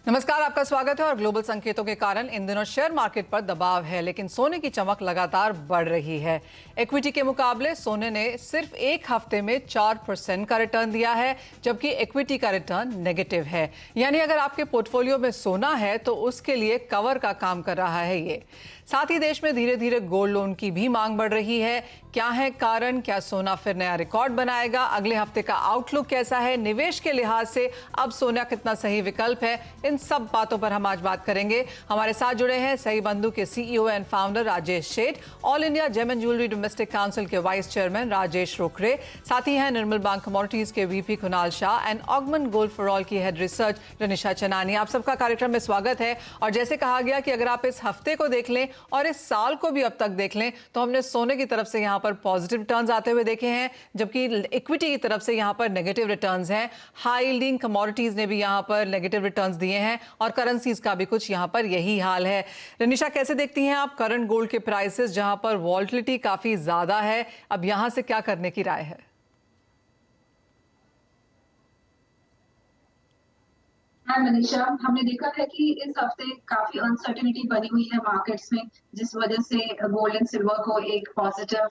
नमस्कार, आपका स्वागत है। और ग्लोबल संकेतों के कारण इन दिनों शेयर मार्केट पर दबाव है, लेकिन सोने की चमक लगातार बढ़ रही है। इक्विटी के मुकाबले सोने ने सिर्फ एक हफ्ते में 4% का रिटर्न दिया है, जबकि इक्विटी का रिटर्न नेगेटिव है। यानी अगर आपके पोर्टफोलियो में सोना है तो उसके लिए कवर का काम कर रहा है ये। साथ ही देश में धीरे धीरे गोल्ड लोन की भी मांग बढ़ रही है। क्या है कारण? क्या सोना फिर नया रिकॉर्ड बनाएगा? अगले हफ्ते का आउटलुक कैसा है? निवेश के लिहाज से अब सोना कितना सही विकल्प है? इन सब बातों पर हम आज बात करेंगे। हमारे साथ जुड़े हैं सही बंधु के CEO and founder Rajesh Seth, All India gem and jewellery domestic council के वाइस चेयरमैन राजेश रोकरे, साथ ही हैं निर्मल बैंक कमोडिटीज के VP Kunal Shah and Augmont gold for all की हेड रिसर्च रनिशा चनानी। आप सबका कार्यक्रम में स्वागत है। और जैसे कहा गया कि अगर आप इस हफ्ते को देख लें और इस साल को भी अब तक देख लें तो हमने सोने की तरफ से यहाँ पर पॉजिटिव रिटर्न्स आते हुए देखे हैं, जबकि इक्विटी की तरफ से यहाँ पर नेगेटिव रिटर्न्स हैं। हाई यील्डिंग कमोडिटीज ने भी यहाँ पर नेगेटिव रिटर्न्स दिए हैं और करेंसीज का भी कुछ यहाँ पर यही हाल है। रनिशा, कैसे देखती हैं आप करंट गोल्ड के प्राइसेस जहाँ पर वॉलेटिलिटी काफी ज्यादा है? अब यहाँ से क्या करने की राय है? हाँ मनीषा, हमने देखा है कि इस हफ्ते काफी अनसर्टेनिटी बनी हुई है मार्केट्स में, जिस वजह से गोल्ड एंड सिल्वर को एक पॉजिटिव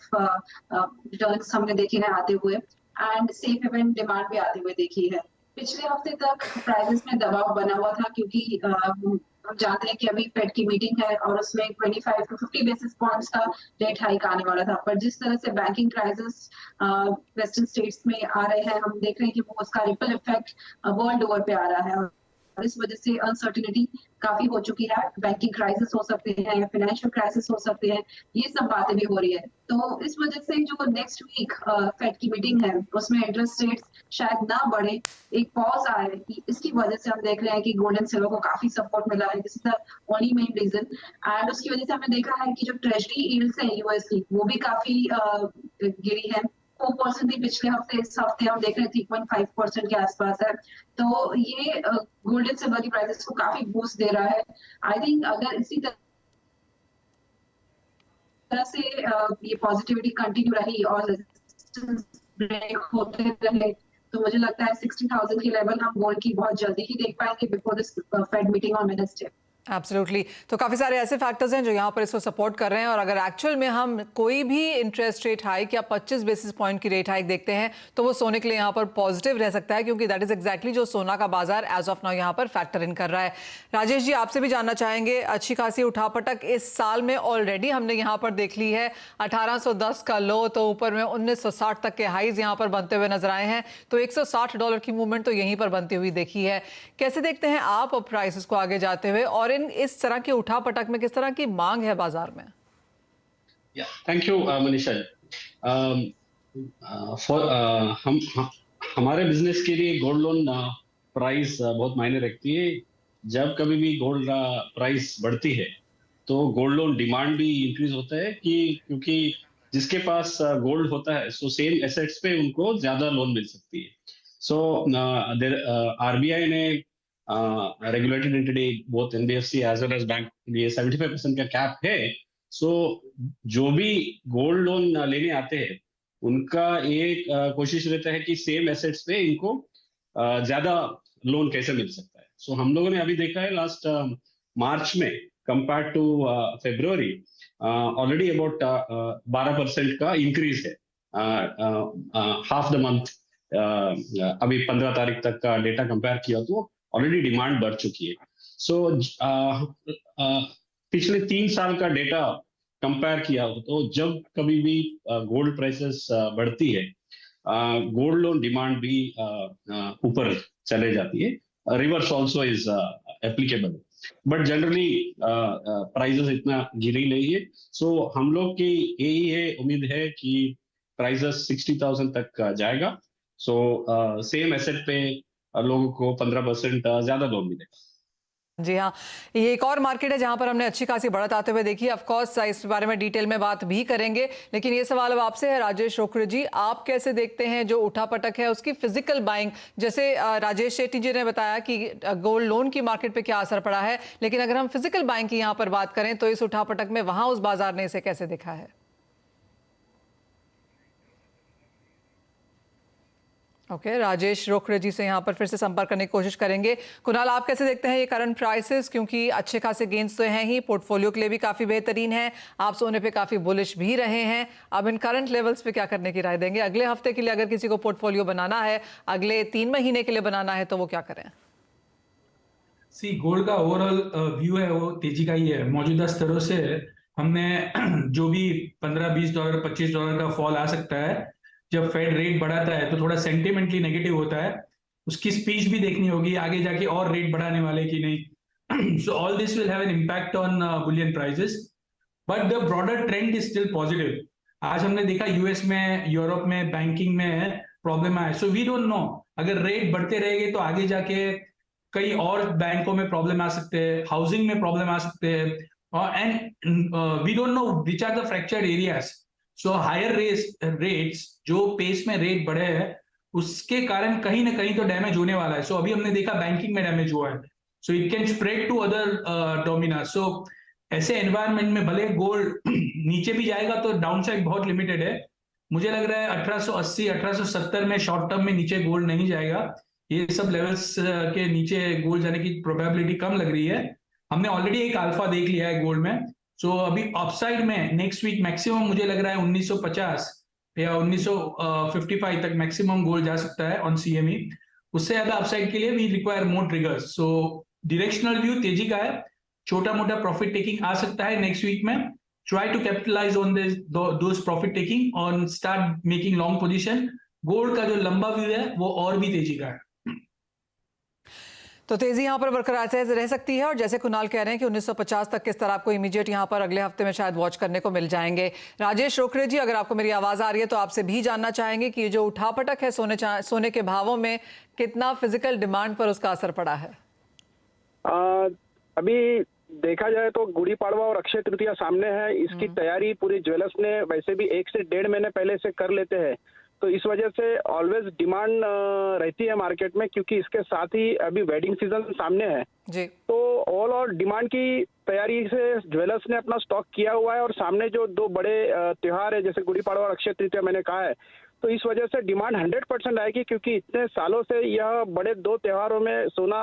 रिटर्न्स हमने देखे हैं आते हुए एंड सेफ हेवन डिमांड भी आते हुए देखी है। पिछले हफ्ते तक प्राइसेस में दबाव बना हुआ था क्योंकि हम जानते हैं कि अभी फेड की मीटिंग है और उसमें 25 to 50 बेसिस पॉइंट्स का रेट हाइक आने वाला था। पर जिस तरह से बैंकिंग क्राइसिस वेस्टर्न स्टेट्स में आ रहे हैं, हम देख रहे हैं कि वो उसका रिपल इफेक्ट वर्ल्ड ओवर पे आ रहा है और इस वजह से अनसर्टिनिटी काफी हो चुकी है। बैंकिंग क्राइसिस हो सकते हैं या फाइनेंशियल क्राइसिस हो सकते हैं, ये सब बातें भी हो रही है। तो इस वजह से जो नेक्स्ट वीक फेड की मीटिंग है उसमें इंटरेस्ट रेट्स शायद ना बढ़े, एक पॉज आए, कि इसकी वजह से हम देख रहे हैं कि गोल्ड एंड सिल्वर को काफी सपोर्ट मिला है। This is the only main reason. And उसकी वजह से हमने देखा है कि जो ट्रेजरी यील्ड्स है यूएस की, वो भी काफी गिरी है। 4% थी पिछले हफ्ते, इस हफ्ते हम देख रहे हैं 3.5% के आसपास है। तो ये गोल्ड एंड सिल्वर की प्राइसेस को काफी बूस्ट दे रहा है। आई थिंक अगर इसी तरह से ये पॉजिटिविटी कंटिन्यू रही और रेजिस्टेंस ब्रेक होते रहे तो मुझे लगता है 60,000 की लेवल हम गोल्ड की बहुत जल्दी ही देख पाएंगे before this fade meeting on Wednesday. Absolutely. तो काफ़ी सारे ऐसे फैक्टर्स हैं जो यहाँ पर इसको सपोर्ट कर रहे हैं। और अगर एक्चुअल में हम कोई भी इंटरेस्ट रेट हाइक या 25 बेसिस पॉइंट की रेट हाइक देखते हैं तो वो सोने के लिए यहाँ पर पॉजिटिव रह सकता है, क्योंकि दैट इज एग्जैक्टली जो सोना का बाजार एज ऑफ नाउ यहाँ पर फैक्टर इन कर रहा है। राजेश जी, आपसे भी जानना चाहेंगे, अच्छी खासी उठापटक इस साल में ऑलरेडी हमने यहाँ पर देख ली है। 1810 का लो तो ऊपर में 1960 तक के हाइज यहाँ पर बनते हुए नजर आए हैं। तो $160 की मूवमेंट तो यहीं पर बनती हुई देखी है। कैसे देखते हैं आप प्राइसेस को आगे जाते हुए, और इस तरह की उठापटक में किस तरह की मांग है बाजार में? Thank you Manisha. हमारे बिजनेस के लिए गोल्ड लोन प्राइस बहुत मायने रखती है। जब कभी भी गोल्ड प्राइस बढ़ती है तो गोल्ड लोन डिमांड भी इंक्रीज होता है, कि क्योंकि जिसके पास गोल्ड होता है सो सेम एसेट्स पे उनको ज्यादा लोन मिल सकती है। सो आरबीआई ने regulated entity both NBFC as well as bank ये 75% का कैप है। सो जो भी गोल्ड लोन लेने आते हैं उनका एक कोशिश रहता है कि सेम एसेट्स पे इनको ज्यादा लोन कैसे मिल सकता है। सो हम लोगों ने अभी देखा है लास्ट मार्च में compare to February already about 12% का इंक्रीज है। हाफ द मंथ अभी 15 तारीख तक का डेटा कंपेयर किया तो ऑलरेडी डिमांड बढ़ चुकी है। सो पिछले 3 साल का डेटा कंपेयर किया तो जब कभी भी गोल्ड प्राइसेस बढ़ती है गोल्ड लोन डिमांड भी ऊपर चले जाती है। Reverse also is applicable, but generally prices इतना गिरी नहीं है। सो हम लोग की यही है, उम्मीद है कि प्राइसेस 60,000 तक जाएगा। सो सेम एसेट पे लोगों को 15% ज्यादा लोन मिलेगा। जी हाँ, ये एक और मार्केट है जहां पर हमने अच्छी खासी बढ़त आते हुए देखी। ऑफ कोर्स इस बारे में डिटेल में बात भी करेंगे, लेकिन ये सवाल अब आपसे है राजेश रोकरे जी, आप कैसे देखते हैं जो उठापटक है उसकी फिजिकल बाइंग? जैसे राजेश शेट्टी जी ने बताया कि गोल्ड लोन की मार्केट पे क्या असर पड़ा है, लेकिन अगर हम फिजिकल बाइंग की यहाँ पर बात करें तो इस उठापटक में वहां उस बाजार ने इसे कैसे देखा है? ओके, राजेश रोकड़े जी से यहाँ पर फिर से संपर्क करने की कोशिश करेंगे। कुणाल, आप कैसे देखते हैं ये करंट प्राइसेस, क्योंकि अच्छे खासे गेन्स तो हैं ही, पोर्टफोलियो के लिए भी काफ़ी बेहतरीन है, आप सोने पे काफ़ी बुलिश भी रहे हैं। अब इन करंट लेवल्स पे क्या करने की राय देंगे? अगले हफ्ते के लिए अगर किसी को पोर्टफोलियो बनाना है, अगले 3 महीने के लिए बनाना है, तो वो क्या करें? गोल्ड का ओवरऑल व्यू है वो तेजी का ही है। मौजूदा स्तरों से हमने जो भी $15-20 $25 का फॉल आ सकता है, जब फेड रेट बढ़ाता है तो थोड़ा सेंटिमेंटली नेगेटिव होता है। उसकी स्पीच भी देखनी होगी आगे जाके, और रेट बढ़ाने वाले कि नहीं। So all this will have an impact on Boolean prices, but the broader trend is still positive. आज हमने देखा यूएस में, यूरोप में बैंकिंग में प्रॉब्लम आए, सो वी डोंट नो अगर रेट बढ़ते रहेंगे तो आगे जाके कई और बैंकों में प्रॉब्लम आ सकते हैं, हाउसिंग में प्रॉब्लम आ सकते हैं, and we don't know which are the fractured areas. So higher rates, जो पेस में रेट बढ़े हैं, उसके कारण कहीं ना कहीं तो डैमेज होने वाला है। सो अभी हमने देखा बैंकिंग में डैमेज हुआ है, so it can spread to other domain. So ऐसे एनवायरमेंट में भले गोल्ड नीचे भी जाएगा तो डाउन साइड बहुत लिमिटेड है। मुझे लग रहा है 1880 1870 में शॉर्ट टर्म में नीचे गोल्ड नहीं जाएगा। ये सब लेवल्स के नीचे गोल्ड जाने की प्रोबेबिलिटी कम लग रही है। हमने ऑलरेडी एक अल्फा देख लिया है गोल्ड में। सो अभी अपसाइड में नेक्स्ट वीक मैक्सिमम मुझे लग रहा है 1950 या 1955 तक मैक्सिमम गोल्ड जा सकता है ऑन सीएमई। उससे ज्यादा अपसाइड के लिए we require more triggers. So directional view तेजी का है, छोटा मोटा प्रॉफिट टेकिंग आ सकता है नेक्स्ट वीक में। Try to capitalize on those profit taking और start making long position. Gold का जो लंबा व्यू है वो और भी तेजी का है। तो तेजी यहाँ पर बरकरार रह सकती है, और जैसे कुणाल कह रहे हैं कि 1950 तक किस तरह आपको इमीडिएट यहाँ पर अगले हफ्ते में शायद वॉच करने को मिल जाएंगे। राजेश रोकड़े जी, अगर आपको मेरी आवाज़ आ रही है तो आपसे भी जानना चाहेंगे कि ये जो उठापटक है सोने के भावों में, कितना फिजिकल डिमांड पर उसका असर पड़ा है? अभी देखा जाए तो गुड़ी पाड़वा और अक्षय तृतीया सामने है। इसकी तैयारी पूरी ज्वेलर्स ने वैसे भी 1 से 1.5 महीने पहले से कर लेते हैं, तो इस वजह से ऑलवेज डिमांड रहती है मार्केट में, क्योंकि इसके साथ ही अभी वेडिंग सीजन सामने है जी। तो ऑल और डिमांड की तैयारी से ज्वेलर्स ने अपना स्टॉक किया हुआ है, और सामने जो 2 बड़े त्योहार है जैसे गुड़ी पाड़वा और अक्षय तृतीया मैंने कहा है, तो इस वजह से डिमांड 100% आएगी, क्योंकि इतने सालों से यह बड़े 2 त्योहारों में सोना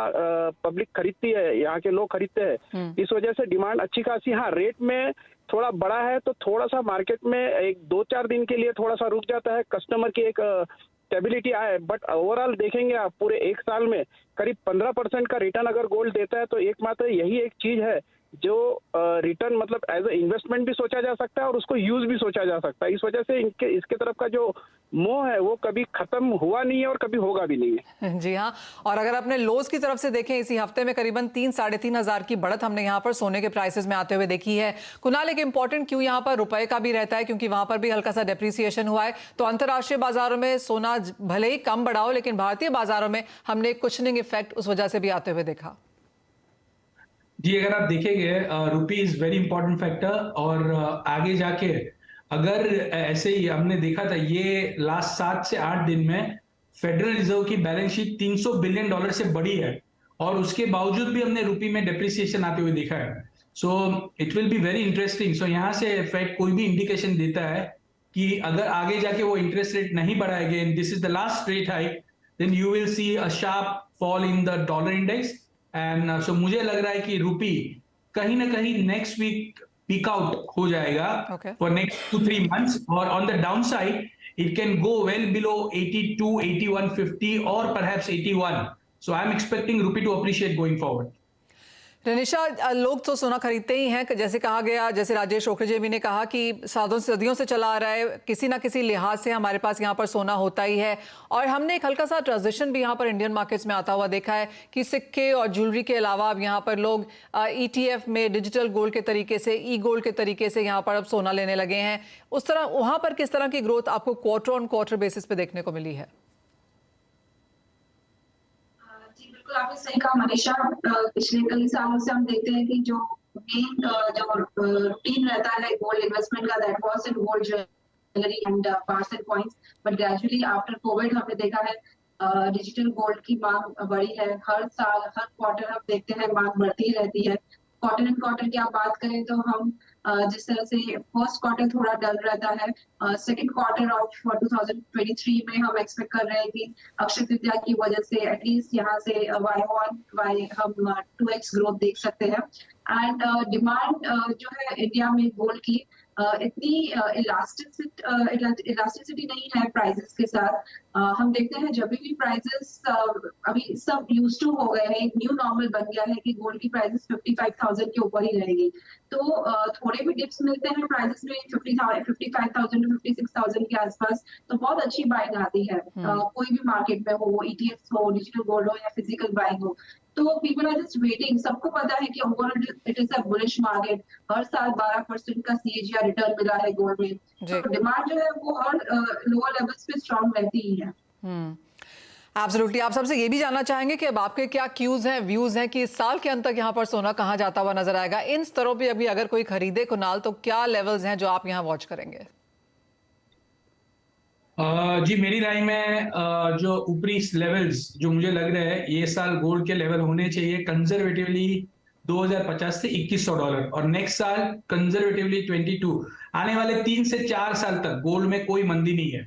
पब्लिक खरीदती है, यहाँ के लोग खरीदते हैं। इस वजह से डिमांड अच्छी खासी। हाँ, रेट में थोड़ा बड़ा है तो थोड़ा सा मार्केट में 1-2-4 दिन के लिए थोड़ा सा रुक जाता है, कस्टमर की एक स्टेबिलिटी आए, बट ओवरऑल देखेंगे आप पूरे 1 साल में करीब 15% का रिटर्न अगर गोल्ड देता है, तो एकमात्र यही एक चीज है जो रिटर्न मतलब एज ए इन्वेस्टमेंट भी सोचा जा सकता है और उसको यूज भी सोचा जा सकता है। इस वजह से इसके तरफ का जो मोह है वो कभी खत्म हुआ नहीं है और कभी होगा भी नहीं है। जी हाँ, और अगर अपने लोज की तरफ से देखें, इसी हफ्ते में करीबन 3-3.5 हज़ार की बढ़त हमने यहाँ पर सोने के प्राइसेस में आते हुए देखी है। कुणाल, एक इंपॉर्टेंट क्यों यहाँ पर रुपए का भी रहता है, क्योंकि वहां पर भी हल्का सा डेप्रिसिएशन हुआ है। तो अंतर्राष्ट्रीय बाजारों में सोना भले ही कम बढ़ा हो, लेकिन भारतीय बाजारों में हमने कुशनिंग इफेक्ट उस वजह से भी आते हुए देखा। जी, अगर आप देखेंगे रुपी इज वेरी इंपॉर्टेंट फैक्टर, और आगे जाके अगर ऐसे ही हमने देखा था, ये लास्ट 7 से 8 दिन में फेडरल रिजर्व की बैलेंस शीट $300 बिलियन से बढ़ी है, और उसके बावजूद भी हमने रुपी में डेप्रिसिएशन आते हुए देखा है। So it will be very interesting. So यहाँ से फेड कोई भी इंडिकेशन देता है कि अगर आगे जाके वो इंटरेस्ट रेट नहीं बढ़ाएंगे, this is the last rate hike, then you will see a sharp fall in the dollar index. And so मुझे लग रहा है कि रुपी कहीं ना कहीं नेक्स्ट वीक पीक आउट हो जाएगा फॉर नेक्स्ट 2-3 मंथ्स, और on the down side it can go well below 82, 81.50 और perhaps 81. So I'm expecting rupee to appreciate going forward. रनिशा, लोग तो सोना खरीदते ही हैं, जैसे कहा गया, जैसे राजेश रोकड़े जी भी ने कहा कि सदियों से चला आ रहा है, किसी ना किसी लिहाज से हमारे पास यहाँ पर सोना होता ही है। और हमने एक हल्का सा ट्रांजिशन भी यहाँ पर इंडियन मार्केट्स में आता हुआ देखा है कि सिक्के और ज्वेलरी के अलावा अब यहाँ पर लोग ETF में डिजिटल गोल्ड के तरीके से, ई गोल्ड के तरीके से यहाँ पर अब सोना लेने लगे हैं। उस तरह वहाँ पर किस तरह की ग्रोथ आपको क्वार्टर ऑन क्वार्टर बेसिस पे देखने को मिली है? आपने सही कहा मनीषा, पिछले कई सालों से हम देखते हैं कि जो मेन जो रूटीन रहता है गोल्ड इन्वेस्टमेंट का, that was in gold jewellery and bars and coins, but gradually after Covid हमने देखा है डिजिटल गोल्ड की मांग बढ़ी है। हर साल हर क्वार्टर हम देखते हैं मांग बढ़ती रहती है। क्वार्टर एंड क्वार्टर की आप बात करें तो हम जिस तरह से फर्स्ट क्वार्टर थोड़ा डल रहता है, सेकंड क्वार्टर ऑफ 2023 में हम एक्सपेक्ट कर रहे हैं कि अक्षय तृतीया की वजह से एटलीस्ट यहाँ से वाई हम 2x ग्रोथ देख सकते हैं। एंड डिमांड जो है इंडिया में गोल्ड की इतनी इलास्टिसिटी नहीं है प्राइसेस के साथ। हम देखते हैं जब भी प्राइसेस अभी सब यूज टू हो गए हैं, एक न्यू नॉर्मल बन गया है कि गोल्ड की प्राइसेस 55,000 के ऊपर ही रहेगी। तो थोड़े भी डिप्स मिलते हैं प्राइसेस में 55,000 टू 56,000 के आसपास, तो बहुत अच्छी बाइंग आती है कोई भी मार्केट में हो, ETF हो, डिजिटल गोल्ड हो या फिजिकल बाइंग हो। तो पीपल आर जस्ट वेटिंग। सबको पता है कि overall it is a bullish market, हर साल 12% का CAGR रिटर्न मिला है गोल्ड में, तो डिमांड जो है वो हर लोअर लेवल्स पे स्ट्रांग रहती ही है। एब्सोल्युटली। आप सबसे ये भी जानना चाहेंगे कि अब आपके क्या क्यूज हैं, व्यूज हैं कि इस साल के अंत तक यहाँ पर सोना कहाँ जाता हुआ नजर आएगा? इन स्तरों पे अभी अगर कोई खरीदे कुणाल तो क्या लेवल्स हैं जो आप यहाँ वॉच करेंगे? जी मेरी राय में जो ऊपरी लेवल्स जो मुझे लग रहा है ये साल गोल्ड के लेवल होने चाहिए कंजर्वेटिवली 2050 से $2100, और नेक्स्ट साल कंजर्वेटिवली 22। आने वाले 3 से 4 साल तक गोल्ड में कोई मंदी नहीं है,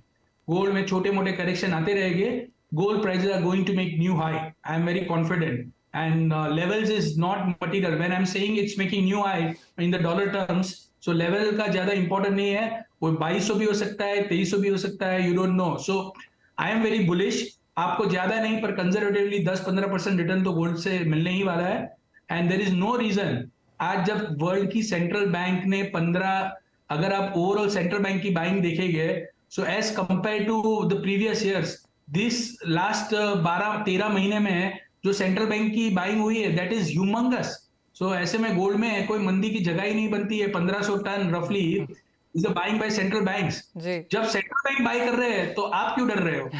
गोल्ड में छोटे मोटे करेक्शन आते रहेंगे, gold prices are going to make new high, I am very confident. And levels is not material, when I am saying it's making new high in the dollar terms, so level का ज्यादा important नहीं है, वो 2200 भी हो सकता है, 2300 भी हो सकता है, you don't know. So I am very bullish, आपको ज्यादा नहीं पर कंजर्वेटिवली 10-15% रिटर्न तो गोल्ड से मिलने ही वाला है। And there is no reason, आज जब वर्ल्ड की सेंट्रल बैंक ने 15, अगर आप ओवरऑल सेंट्रल बैंक की बाइंग देखेंगे, so as compare to the previous years, this last 12-13 महीने में जो सेंट्रल बैंक की बाइंग हुई है दैट इज ह्यूमंगस। सो ऐसे में गोल्ड में कोई मंदी की जगह ही नहीं बनती है। 1500 टन रफली is buying by central banks. जब सेंट्रल बैंक बाय कर रहे हैं तो आप क्यों डर रहे हो?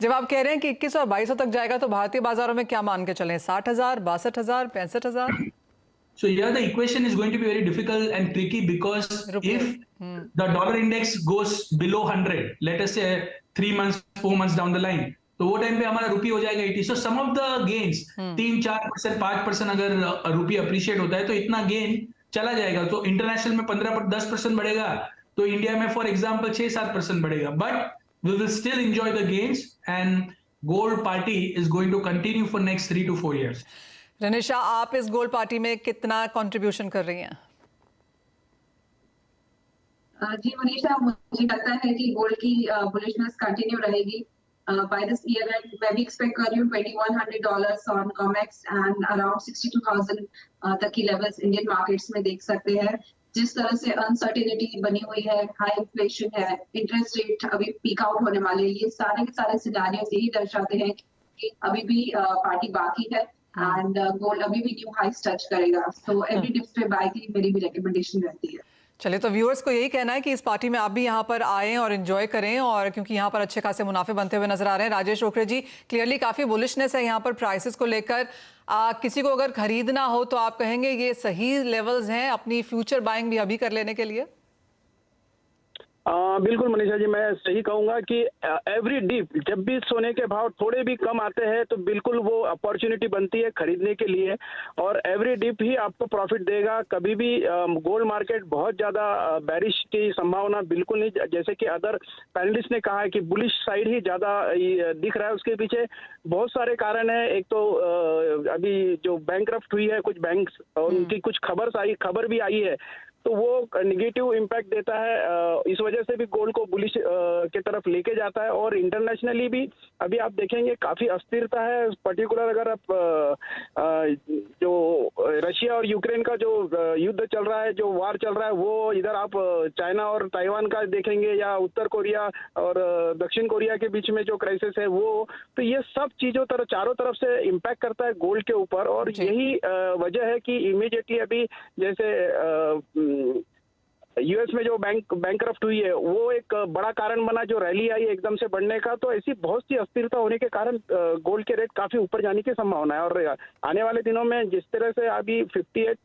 जब आप कह रहे हैं कि 21 और 2200 तक जाएगा तो भारतीय बाजारों में क्या मान के चलें? 60,000, 62,000, 65,000? So here the equation is going to be very difficult and tricky because if the dollar index goes below 100, let us say 3 months, 4 months down the line, तो वो टाइम पे हमारा रुपी हो जाएगा 80। So some of the gains 3-4%, 5% अगर रुपी appreciate होता है तो इतना गेन चला जाएगा। तो इंटरनेशनल में 15-10% बढ़ेगा, तो इंडिया में फॉर एग्जांपल 6-7% बढ़ेगा, but we will still enjoy the gains and gold party is going to continue for next 3 to 4 years। Ranisha, आप इस गोल्ड पार्टी में कितना कंट्रीब्यूशन कर रही हैं? जी मनीषा, मुझे लगता है कि गोल्ड की बुलिशनेस कंटिन्यू रहेगी बाय दिस ईयर एंड। मैं भी एक्सपेक्ट कर रही हूँ $2,100 ऑन कॉमेक्स एंड अराउंड 62,000 तक की लेवल्स इंडियन मार्केट्स में देख सकते हैं। जिस तरह से अनसर्टेनिटी बनी हुई है, हाई इन्फ्लेशन है, इंटरेस्ट रेट अभी पीक आउट होने वाले, ये सारे के सारे सिनेरियोस यही दर्शाते हैं कि अभी भी पार्टी बाकी है एंड गोल्ड अभी भी न्यू हाइस टच करेगा। सो एवरी डिप्स पे बाय की मेरी भी रिकमेंडेशन रहती है। चलिए, तो व्यूअर्स को यही कहना है कि इस पार्टी में आप भी यहाँ पर आएँ और एंजॉय करें, और क्योंकि यहाँ पर अच्छे खासे मुनाफे बनते हुए नजर आ रहे हैं। राजेश रोकड़े जी, क्लियरली काफ़ी बुलिशनेस है यहाँ पर प्राइसेस को लेकर। किसी को अगर खरीदना हो तो आप कहेंगे ये सही लेवल्स हैं अपनी फ्यूचर बाइंग भी अभी कर लेने के लिए? बिल्कुल मनीषा जी, मैं सही कहूंगा कि एवरी डिप, जब भी सोने के भाव थोड़े भी कम आते हैं तो बिल्कुल वो अपॉर्चुनिटी बनती है खरीदने के लिए, और एवरी डिप ही आपको प्रॉफिट देगा। कभी भी गोल्ड मार्केट बहुत ज्यादा बैरिश की संभावना बिल्कुल नहीं, जैसे कि अदर पैनलिस्ट ने कहा है कि बुलिश साइड ही ज्यादा दिख रहा है। उसके पीछे बहुत सारे कारण है। एक तो अभी जो बैंकरप्ट हुई है कुछ बैंक्स, और उनकी कुछ खबर भी आई है, तो वो नेगेटिव इम्पैक्ट देता है। इस वजह से भी गोल्ड को बुलिश की तरफ लेके जाता है। और इंटरनेशनली भी अभी आप देखेंगे काफी अस्थिरता है। पर्टिकुलर अगर आप जो रशिया और यूक्रेन का जो युद्ध चल रहा है, जो वार चल रहा है, वो इधर आप चाइना और ताइवान का देखेंगे, या उत्तर कोरिया और दक्षिण कोरिया के बीच में जो क्राइसिस है वो, तो ये सब चीजों चारों तरफ से इम्पैक्ट करता है गोल्ड के ऊपर। और यही वजह है कि इमीडिएटली अभी जैसे यूएस में जो बैंकरप्ट हुई है वो एक बड़ा कारण बना, जो रैली आई एकदम से बढ़ने का। तो ऐसी बहुत सी अस्थिरता होने के कारण गोल्ड के रेट काफी ऊपर जाने की संभावना है, और आने वाले दिनों में जिस तरह से अभी 58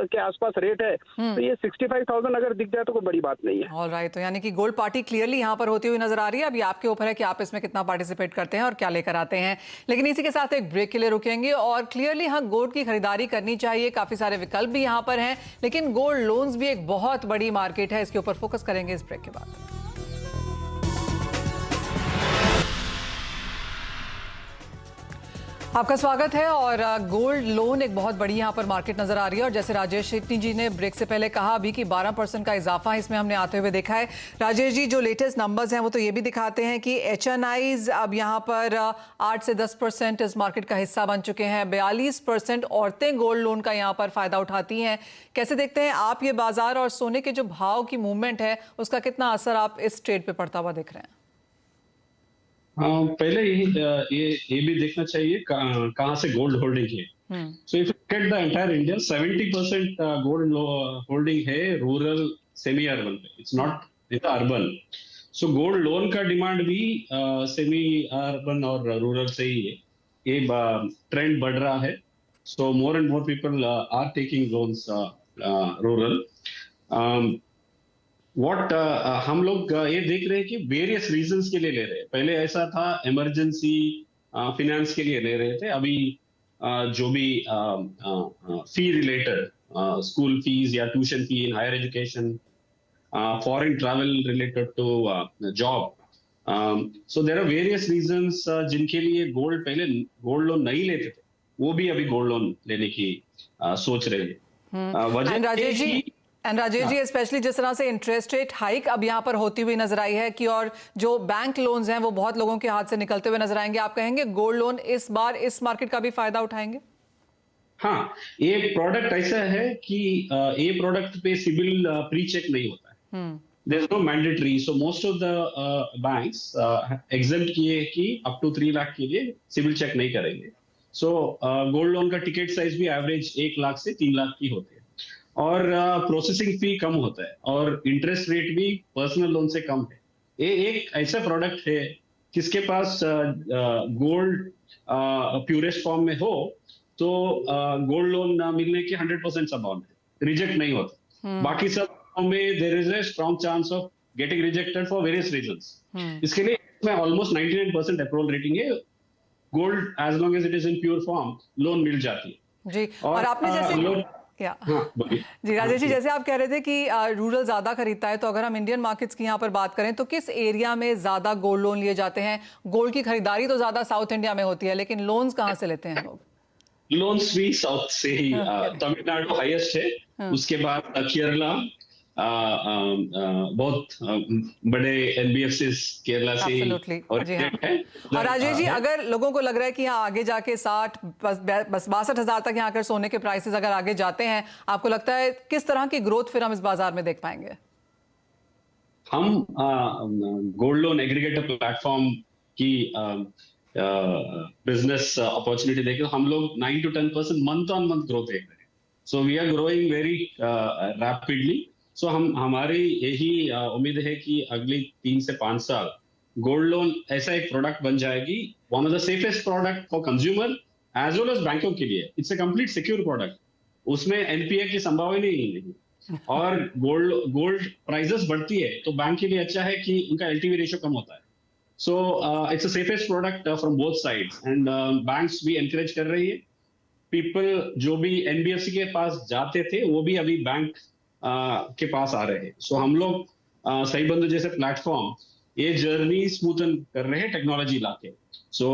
के आसपास रेट है, तो ये 65,000 अगर दिख जाए तो कोई बड़ी बात नहीं है। ऑलराइट, तो यानी कि गोल्ड पार्टी क्लियरली यहाँ पर होती हुई नजर आ रही है। अभी आपके ऊपर है कि आप इसमें कितना पार्टिसिपेट करते हैं और क्या लेकर आते हैं। लेकिन इसी के साथ एक ब्रेक के लिए रुकेंगे और क्लियरली हाँ, गोल्ड की खरीदारी करनी चाहिए, काफी सारे विकल्प भी यहाँ पर हैं, लेकिन गोल्ड लोन्स भी एक बहुत बड़ी मार्केट है, इसके ऊपर फोकस करेंगे इस ब्रेक के बाद। आपका स्वागत है। और गोल्ड लोन एक बहुत बड़ी यहाँ पर मार्केट नजर आ रही है, और जैसे राजेश शेट्टी जी ने ब्रेक से पहले कहा अभी कि 12% का इजाफा इसमें हमने आते हुए देखा है। राजेश जी, जो लेटेस्ट नंबर्स हैं वो तो ये भी दिखाते हैं कि HNIs अब यहाँ पर 8 से 10% इस मार्केट का हिस्सा बन चुके हैं। 42% औरतें गोल्ड लोन का यहाँ पर फायदा उठाती हैं। कैसे देखते हैं आप ये बाजार और सोने के जो भाव की मूवमेंट है उसका कितना असर आप इस ट्रेड पे पड़ता हुआ देख रहे हैं? पहले ये भी देखना चाहिए कहाँ से गोल्ड होल्डिंग है। So if get the entire India 70% gold holding है रूरल सेमी अर्बन पे, it's not in urban. So gold loan का डिमांड भी सेमी अर्बन और रूरल से ही है, ये ट्रेंड बढ़ रहा है। So more and more people are taking loans rural. हम लोग ये देख रहे हैं कि वेरियस रीजंस के लिए ले रहे हैं। पहले ऐसा था इमरजेंसी फिनेंस के लिए ले रहे थे, अभी जो भी फी रिलेटेड स्कूल फीस या tuition fee in higher education, foreign travel related to job, so there are various reasons जिनके लिए पहले गोल्ड लोन नहीं लेते थे, वो भी अभी गोल्ड लोन लेने की सोच रहे हैं। राजेश जी, स्पेशली जिस तरह से इंटरेस्ट रेट हाइक अब यहाँ पर होती हुई नजर आई है कि और जो बैंक लोन्स हैं वो बहुत लोगों के हाथ से निकलते हुए नजर आएंगे, आप कहेंगे गोल्ड लोन इस बार इस मार्केट का भी फायदा उठाएंगे? हाँ, ये प्रोडक्ट ऐसा है कि ये प्रोडक्ट पे सिबिल प्री चेक नहीं होता है। There is no mandatory, so most of the banks exempt किए हैं कि अप टू 3 लाख के लिए सिबिल चेक नहीं करेंगे। सो गोल्ड लोन का टिकट साइज भी एवरेज 1 लाख से 3 लाख की होती है, और प्रोसेसिंग फी कम होता है, और इंटरेस्ट रेट भी पर्सनल लोन से कम है। ये एक ऐसा प्रोडक्ट है जिसके पास गोल्ड प्यूरेस्ट फॉर्म में हो तो गोल्ड लोन मिलने की 100% संभावना है, रिजेक्ट नहीं होता। बाकी सब में there is a strong chance of getting rejected for various reasons. इसके लिए इसमें ऑलमोस्ट 99% अप्रूवल रेटिंग है। Gold as long as it is in pure form loan मिल जाती है जी। और आपने जैसे जी राजेश जी, जैसे आप कह रहे थे कि रूरल ज्यादा खरीदता है, तो अगर हम इंडियन मार्केट्स की यहाँ पर बात करें तो किस एरिया में ज्यादा गोल्ड लोन लिए जाते हैं? गोल्ड की खरीदारी तो ज्यादा साउथ इंडिया में होती है, लेकिन लोन्स कहाँ से लेते हैं लोग? लोन्स भी साउथ से ही, तमिलनाडु हाईएस्ट है, उसके बाद केरला, बहुत बड़े एनबीएफसीज केरला से ही, और जी हाँ। और राजेश जी, अगर लोगों को लग रहा है कि यहाँ आगे जाके 60 बस 62,000 तक यहाँ कर सोने के प्राइसेस अगर आगे जाते हैं, आपको लगता है किस तरह की ग्रोथ फिर हम इस बाजार में देख पाएंगे? हम गोल्ड लोन एग्रीगेटर प्लेटफॉर्म की बिजनेस अपॉर्चुनिटी देखें, हम लोग 9 to 10% month on month growth देख रहे हैं। So we are growing very rapidly. सो हमारी यही उम्मीद है कि अगले 3 से 5 साल गोल्ड लोन ऐसा एक प्रोडक्ट बन जाएगी, one of the safest product for consumer as well as बैंकों के लिए। It's a complete secure product, उसमें एनपीए की संभावना ही नहीं। और गोल्ड प्राइसेस बढ़ती है तो बैंक के लिए अच्छा है कि उनका एलटीवी रेशियो कम होता है। So it's a safest product from both sides, and banks भी एनकरेज कर रही है। पीपल जो भी एनबीएफसी के पास जाते थे वो भी अभी बैंक के पास आ रहे हैं। सो हम लोग सही बंधु जैसे प्लेटफॉर्म ये जर्नी स्मूथन कर रहे हैं टेक्नोलॉजी लाके। सो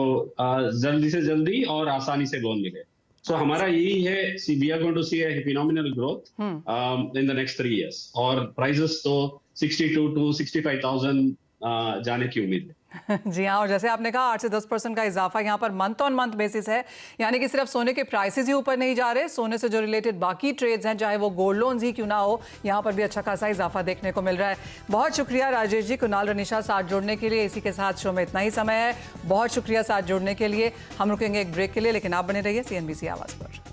जल्दी से जल्दी और आसानी से लोन मिले। सो हमारा यही है, we are going to see a phenomenal growth in the next 3 years, और प्राइसेस तो 62 to 65,000 जाने की उम्मीद है। जी हाँ, और जैसे आपने कहा 8 से 10% का इजाफा यहाँ per month on month basis है, यानी कि सिर्फ सोने के प्राइसेस ही ऊपर नहीं जा रहे, सोने से जो रिलेटेड बाकी ट्रेड्स हैं, चाहे वो गोल्ड लोन्स ही क्यों ना हो, यहाँ पर भी अच्छा खासा इजाफा देखने को मिल रहा है। बहुत शुक्रिया राजेश जी, कुणाल रनीशा साथ जोड़ने के लिए। इसी के साथ शो में इतना ही समय है, बहुत शुक्रिया साथ जोड़ने के लिए। हम रुकेंगे एक ब्रेक के लिए, लेकिन आप बने रहिए CNBC आवाज़ पर।